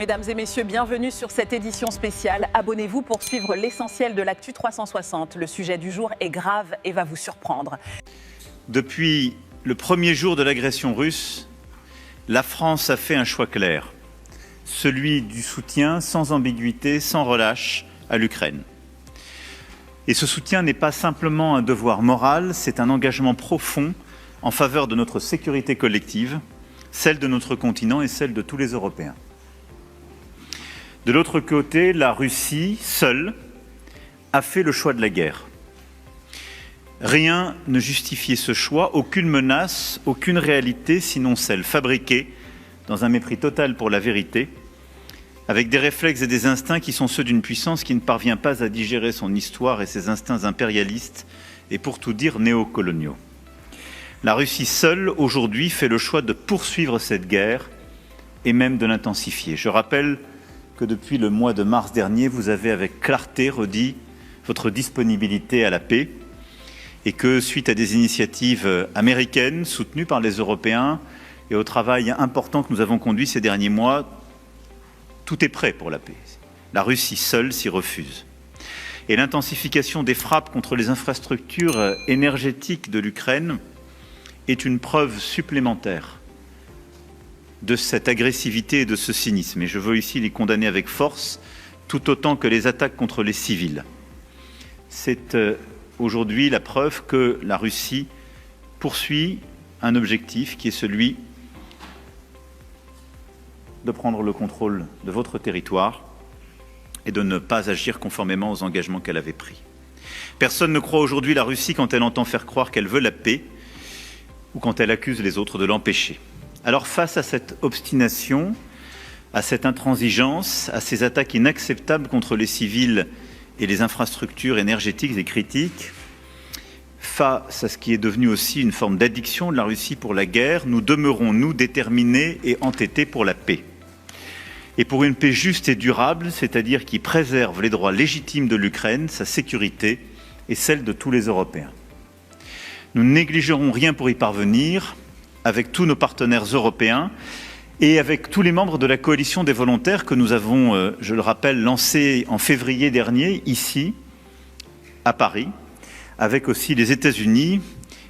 Mesdames et messieurs, bienvenue sur cette édition spéciale. Abonnez-vous pour suivre l'essentiel de l'Actu 360. Le sujet du jour est grave et va vous surprendre. Depuis le premier jour de l'agression russe, la France a fait un choix clair, celui du soutien sans ambiguïté, sans relâche à l'Ukraine. Et ce soutien n'est pas simplement un devoir moral, c'est un engagement profond en faveur de notre sécurité collective, celle de notre continent et celle de tous les Européens. De l'autre côté, la Russie, seule, a fait le choix de la guerre. Rien ne justifiait ce choix, aucune menace, aucune réalité, sinon celle fabriquée dans un mépris total pour la vérité, avec des réflexes et des instincts qui sont ceux d'une puissance qui ne parvient pas à digérer son histoire et ses instincts impérialistes et pour tout dire néocoloniaux. La Russie seule, aujourd'hui, fait le choix de poursuivre cette guerre et même de l'intensifier. Je rappelle que depuis le mois de mars dernier, vous avez avec clarté redit votre disponibilité à la paix et que, suite à des initiatives américaines soutenues par les Européens et au travail important que nous avons conduit ces derniers mois, tout est prêt pour la paix. La Russie seule s'y refuse. Et l'intensification des frappes contre les infrastructures énergétiques de l'Ukraine est une preuve supplémentaire de cette agressivité et de ce cynisme. Et je veux ici les condamner avec force, tout autant que les attaques contre les civils. C'est aujourd'hui la preuve que la Russie poursuit un objectif qui est celui de prendre le contrôle de votre territoire et de ne pas agir conformément aux engagements qu'elle avait pris. Personne ne croit aujourd'hui la Russie quand elle entend faire croire qu'elle veut la paix ou quand elle accuse les autres de l'empêcher. Alors face à cette obstination, à cette intransigeance, à ces attaques inacceptables contre les civils et les infrastructures énergétiques et critiques, face à ce qui est devenu aussi une forme d'addiction de la Russie pour la guerre, nous demeurons, nous, déterminés et entêtés pour la paix. Et pour une paix juste et durable, c'est-à-dire qui préserve les droits légitimes de l'Ukraine, sa sécurité et celle de tous les Européens. Nous ne négligerons rien pour y parvenir, avec tous nos partenaires européens et avec tous les membres de la coalition des volontaires que nous avons, je le rappelle, lancée en février dernier, ici, à Paris, avec aussi les États-Unis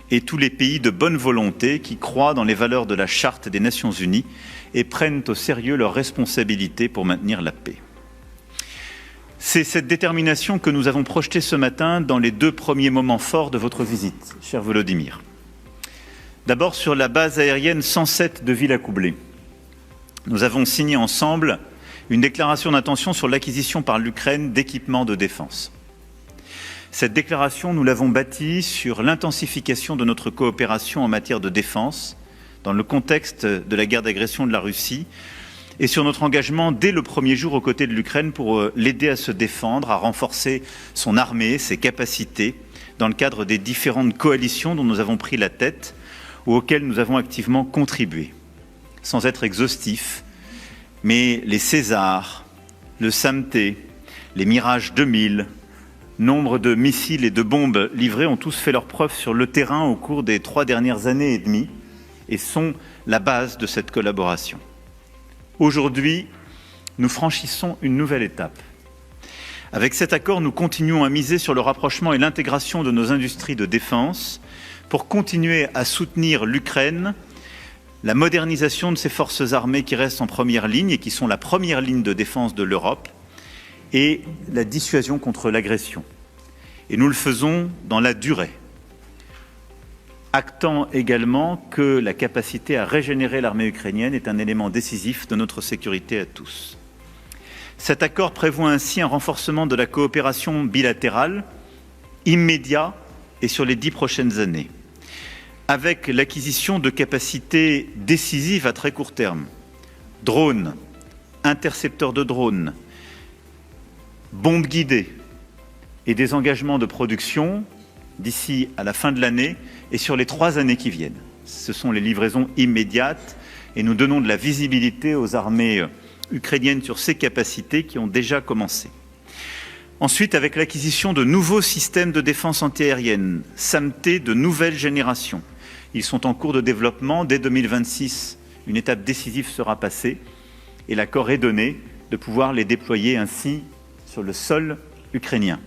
et tous les pays de bonne volonté qui croient dans les valeurs de la Charte des Nations Unies et prennent au sérieux leurs responsabilités pour maintenir la paix. C'est cette détermination que nous avons projetée ce matin dans les 2 premiers moments forts de votre visite, cher Volodymyr. D'abord, sur la base aérienne 107 de Villacoublay, nous avons signé ensemble une déclaration d'intention sur l'acquisition par l'Ukraine d'équipements de défense. Cette déclaration, nous l'avons bâtie sur l'intensification de notre coopération en matière de défense, dans le contexte de la guerre d'agression de la Russie, et sur notre engagement dès le premier jour aux côtés de l'Ukraine pour l'aider à se défendre, à renforcer son armée, ses capacités, dans le cadre des différentes coalitions dont nous avons pris la tête, ou auxquels nous avons activement contribué. Sans être exhaustif, mais les César, le SAMT, les Mirage 2000, nombre de missiles et de bombes livrés ont tous fait leurs preuves sur le terrain au cours des 3 dernières années et demie et sont la base de cette collaboration. Aujourd'hui, nous franchissons une nouvelle étape. Avec cet accord, nous continuons à miser sur le rapprochement et l'intégration de nos industries de défense pour continuer à soutenir l'Ukraine, la modernisation de ses forces armées qui restent en première ligne et qui sont la première ligne de défense de l'Europe, et la dissuasion contre l'agression. Et nous le faisons dans la durée, actant également que la capacité à régénérer l'armée ukrainienne est un élément décisif de notre sécurité à tous. Cet accord prévoit ainsi un renforcement de la coopération bilatérale immédiat et sur les 10 prochaines années, avec l'acquisition de capacités décisives à très court terme, drones, intercepteurs de drones, bombes guidées et des engagements de production d'ici à la fin de l'année et sur les 3 années qui viennent. Ce sont les livraisons immédiates et nous donnons de la visibilité aux armées ukrainiennes sur ces capacités qui ont déjà commencé. Ensuite, avec l'acquisition de nouveaux systèmes de défense antiaérienne, SAMT de nouvelle génération. Ils sont en cours de développement. Dès 2026, une étape décisive sera passée et l'accord est donné de pouvoir les déployer ainsi sur le sol ukrainien.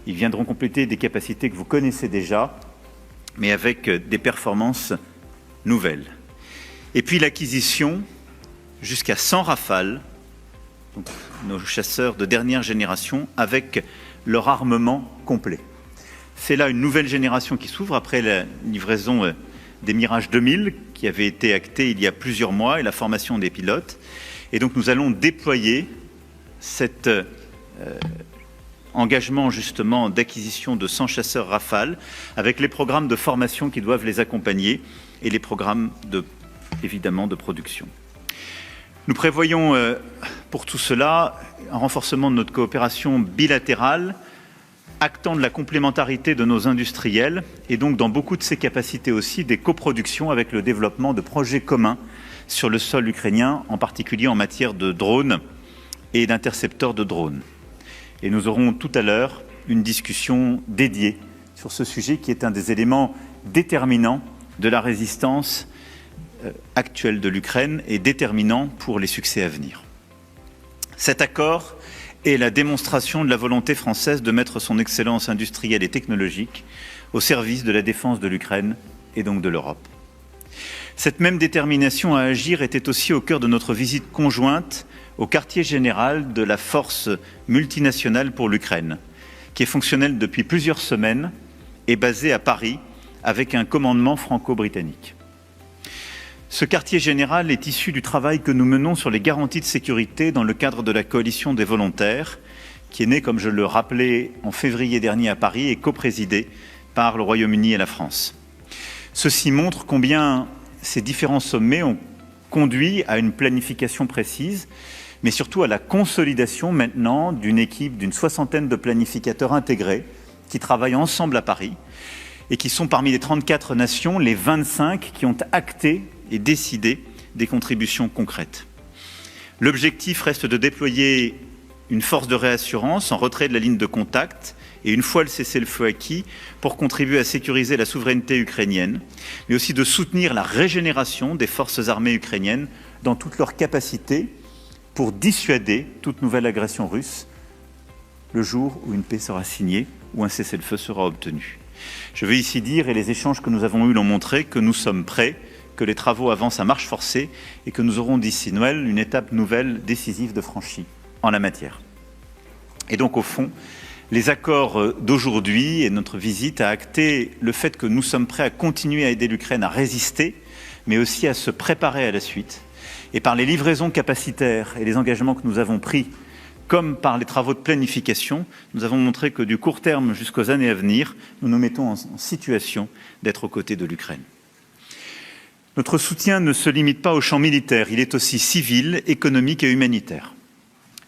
Ils viendront compléter des capacités que vous connaissez déjà, mais avec des performances nouvelles. Et puis l'acquisition jusqu'à 100 Rafales, donc nos chasseurs de dernière génération, avec leur armement complet. C'est là une nouvelle génération qui s'ouvre après la livraison des Mirage 2000, qui avait été actée il y a plusieurs mois, et la formation des pilotes. Et donc nous allons déployer cet engagement justement d'acquisition de 100 chasseurs Rafale, avec les programmes de formation qui doivent les accompagner, et les programmes évidemment de production. Nous prévoyons pour tout cela un renforcement de notre coopération bilatérale, actant de la complémentarité de nos industriels et donc dans beaucoup de ces capacités aussi des coproductions avec le développement de projets communs sur le sol ukrainien, en particulier en matière de drones et d'intercepteurs de drones. Et nous aurons tout à l'heure une discussion dédiée sur ce sujet qui est un des éléments déterminants de la résistance actuelle de l'Ukraine et déterminant pour les succès à venir. Cet accord est la démonstration de la volonté française de mettre son excellence industrielle et technologique au service de la défense de l'Ukraine et donc de l'Europe. Cette même détermination à agir était aussi au cœur de notre visite conjointe au quartier général de la force multinationale pour l'Ukraine, qui est fonctionnelle depuis plusieurs semaines et basée à Paris avec un commandement franco-britannique. Ce quartier général est issu du travail que nous menons sur les garanties de sécurité dans le cadre de la coalition des volontaires, qui est née, comme je le rappelais, en février dernier à Paris et coprésidée par le Royaume-Uni et la France. Ceci montre combien ces différents sommets ont conduit à une planification précise, mais surtout à la consolidation maintenant d'une équipe d'une 60aine de planificateurs intégrés qui travaillent ensemble à Paris et qui sont parmi les 34 nations, les 25 qui ont acté et décider des contributions concrètes. L'objectif reste de déployer une force de réassurance en retrait de la ligne de contact et une fois le cessez-le-feu acquis pour contribuer à sécuriser la souveraineté ukrainienne, mais aussi de soutenir la régénération des forces armées ukrainiennes dans toute leur capacité pour dissuader toute nouvelle agression russe le jour où une paix sera signée ou un cessez-le-feu sera obtenu. Je veux ici dire, et les échanges que nous avons eus l'ont montré, que nous sommes prêts, que les travaux avancent à marche forcée et que nous aurons d'ici Noël une étape nouvelle décisive de franchie en la matière. Et donc au fond, les accords d'aujourd'hui et notre visite a acté le fait que nous sommes prêts à continuer à aider l'Ukraine à résister, mais aussi à se préparer à la suite. Et par les livraisons capacitaires et les engagements que nous avons pris, comme par les travaux de planification, nous avons montré que du court terme jusqu'aux années à venir, nous nous mettons en situation d'être aux côtés de l'Ukraine. Notre soutien ne se limite pas au champ militaire, il est aussi civil, économique et humanitaire.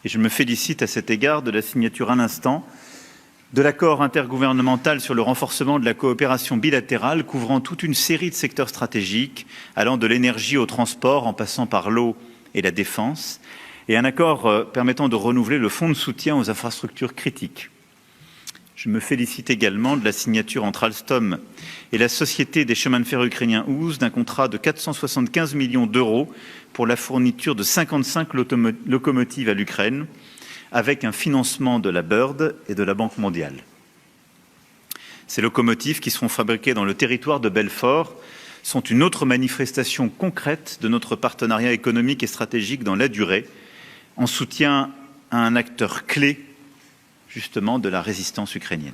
Et je me félicite à cet égard de la signature à l'instant de l'accord intergouvernemental sur le renforcement de la coopération bilatérale couvrant toute une série de secteurs stratégiques, allant de l'énergie au transport en passant par l'eau et la défense, et un accord permettant de renouveler le fonds de soutien aux infrastructures critiques. Je me félicite également de la signature entre Alstom et la Société des chemins de fer ukrainiens OUZ d'un contrat de 475 millions d'euros pour la fourniture de 55 locomotives à l'Ukraine, avec un financement de la BIRD et de la Banque mondiale. Ces locomotives, qui seront fabriquées dans le territoire de Belfort, sont une autre manifestation concrète de notre partenariat économique et stratégique dans la durée, en soutien à un acteur clé justement de la résistance ukrainienne.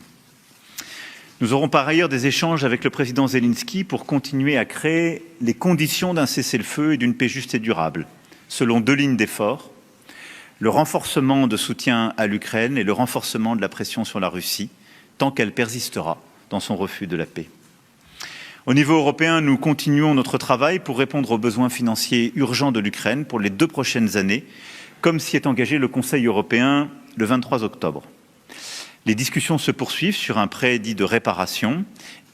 Nous aurons par ailleurs des échanges avec le président Zelensky pour continuer à créer les conditions d'un cessez-le-feu et d'une paix juste et durable, selon deux lignes d'effort, le renforcement de soutien à l'Ukraine et le renforcement de la pression sur la Russie, tant qu'elle persistera dans son refus de la paix. Au niveau européen, nous continuons notre travail pour répondre aux besoins financiers urgents de l'Ukraine pour les 2 prochaines années, comme s'y est engagé le Conseil européen le 23 octobre. Les discussions se poursuivent sur un prêt dit de réparation.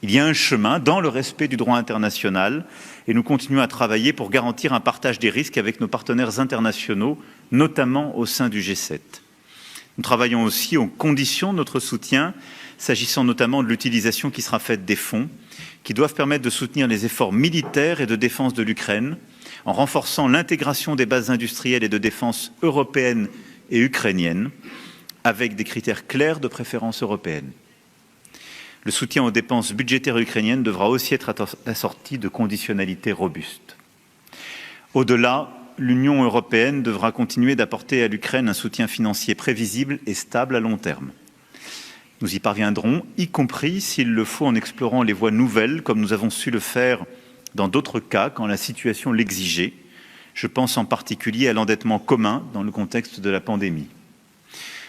Il y a un chemin dans le respect du droit international et nous continuons à travailler pour garantir un partage des risques avec nos partenaires internationaux, notamment au sein du G7. Nous travaillons aussi aux conditions de notre soutien, s'agissant notamment de l'utilisation qui sera faite des fonds, qui doivent permettre de soutenir les efforts militaires et de défense de l'Ukraine, en renforçant l'intégration des bases industrielles et de défense européennes et ukrainiennes, avec des critères clairs de préférence européenne. Le soutien aux dépenses budgétaires ukrainiennes devra aussi être assorti de conditionnalités robustes. Au-delà, l'Union européenne devra continuer d'apporter à l'Ukraine un soutien financier prévisible et stable à long terme. Nous y parviendrons, y compris s'il le faut en explorant les voies nouvelles, comme nous avons su le faire dans d'autres cas quand la situation l'exigeait. Je pense en particulier à l'endettement commun dans le contexte de la pandémie.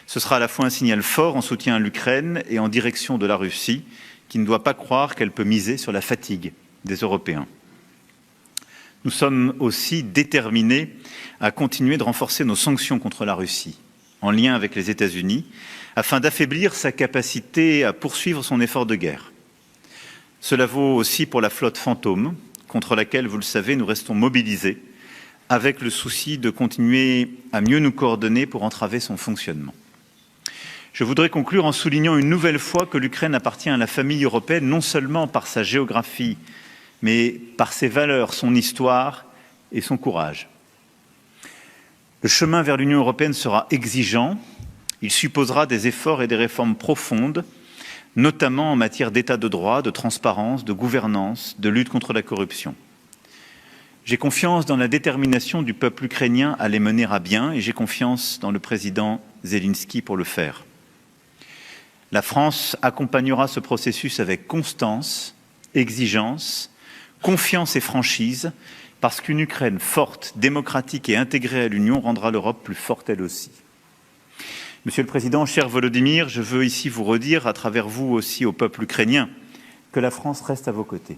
Ce sera à la fois un signal fort en soutien à l'Ukraine et en direction de la Russie, qui ne doit pas croire qu'elle peut miser sur la fatigue des Européens. Nous sommes aussi déterminés à continuer de renforcer nos sanctions contre la Russie, en lien avec les États-Unis, afin d'affaiblir sa capacité à poursuivre son effort de guerre. Cela vaut aussi pour la flotte fantôme, contre laquelle, vous le savez, nous restons mobilisés, avec le souci de continuer à mieux nous coordonner pour entraver son fonctionnement. Je voudrais conclure en soulignant une nouvelle fois que l'Ukraine appartient à la famille européenne, non seulement par sa géographie, mais par ses valeurs, son histoire et son courage. Le chemin vers l'Union européenne sera exigeant, il supposera des efforts et des réformes profondes, notamment en matière d'état de droit, de transparence, de gouvernance, de lutte contre la corruption. J'ai confiance dans la détermination du peuple ukrainien à les mener à bien et j'ai confiance dans le président Zelensky pour le faire. La France accompagnera ce processus avec constance, exigence, confiance et franchise, parce qu'une Ukraine forte, démocratique et intégrée à l'Union rendra l'Europe plus forte elle aussi. Monsieur le Président, cher Volodymyr, je veux ici vous redire, à travers vous aussi au peuple ukrainien, que la France reste à vos côtés.